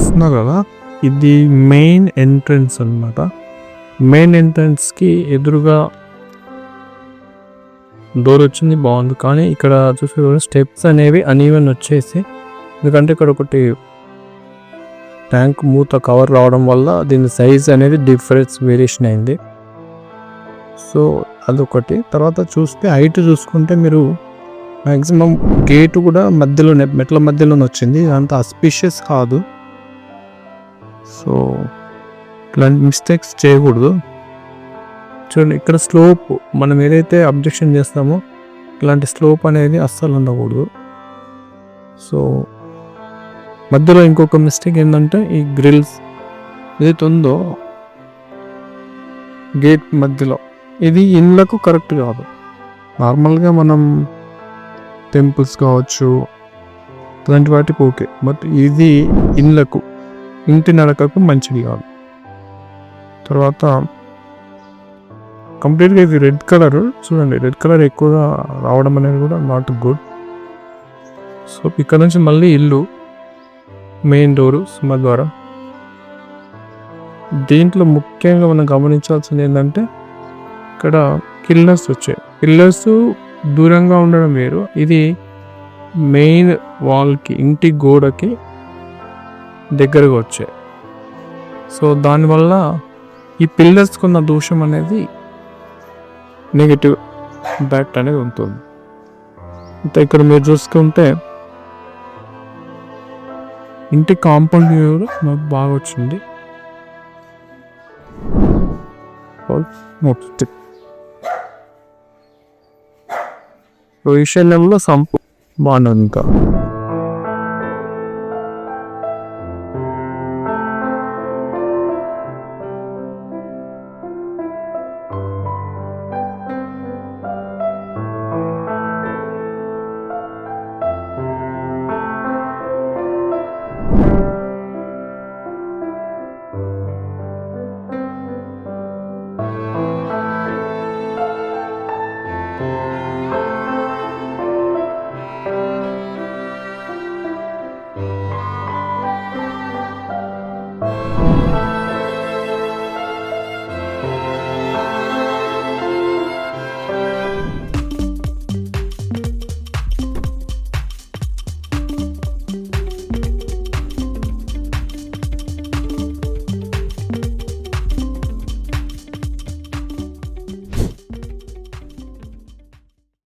చూస్తున్నారు కదా, ఇది మెయిన్ ఎంట్రన్స్ అన్నమాట. మెయిన్ ఎంట్రన్స్కి ఎదురుగా డోర్ వచ్చింది, బాగుంది. కానీ ఇక్కడ చూసే స్టెప్స్ అనేవి అన్ఈవెన్ వచ్చేసి, ఎందుకంటే ఇక్కడ ఒకటి ట్యాంక్ మూత కవర్ రావడం వల్ల దీని సైజ్ అనేది డిఫరెన్స్ వేరియేషన్ అయింది. సో అదొకటి. తర్వాత చూస్తే హైట్ చూసుకుంటే మీరు మ్యాక్సిమం గేట్ కూడా మధ్యలోనే, మెట్ల మధ్యలోనే వచ్చింది. అంత అస్పిషియస్ కాదు. సో ఇట్లాంటి మిస్టేక్స్ చేయకూడదు. చూడండి, ఇక్కడ స్లోప్ మనం ఏదైతే అబ్జెక్షన్ చేస్తామో ఇలాంటి స్లోప్ అనేది అస్సలు ఉండకూడదు. సో మధ్యలో ఇంకొక మిస్టేక్ ఏంటంటే, ఈ గ్రిల్స్ ఏదైతే ఉందో గేట్ మధ్యలో, ఇది ఇళ్ళకు కరెక్ట్ కాదు. నార్మల్గా మనం టెంపుల్స్ కావచ్చు అలాంటి వాటికి ఓకే, బట్ ఇది ఇళ్ళకు, ఇంటి నడకకు మంచిది కాదు. తర్వాత కంప్లీట్గా ఇది రెడ్ కలర్ చూడండి, రెడ్ కలర్ ఎక్కువగా రావడం అనేది కూడా నాట్ గుడ్. సో ఇక్కడ నుంచి మళ్ళీ ఇల్లు, మెయిన్ డోరు, సింహద్వారం. దీంట్లో ముఖ్యంగా మనం గమనించాల్సింది ఏంటంటే, ఇక్కడ పిల్లర్స్ వచ్చాయి. పిల్లర్స్ దూరంగా ఉండడం వేరు, ఇది మెయిన్ వాల్కి, ఇంటి గోడకి దగ్గరగా వచ్చాయి. సో దానివల్ల ఈ పిల్లర్స్కి ఉన్న దోషం అనేది, నెగిటివ్ ఇంపాక్ట్ అనేది ఉంటుంది. ఇంకా ఇక్కడ మీరు చూసుకుంటే ఇంటి కాంపౌండ్ వ్యూ మాకు బాగా వచ్చింది. ఈశాన్యంలో సంపు బాగుంది. ఇంకా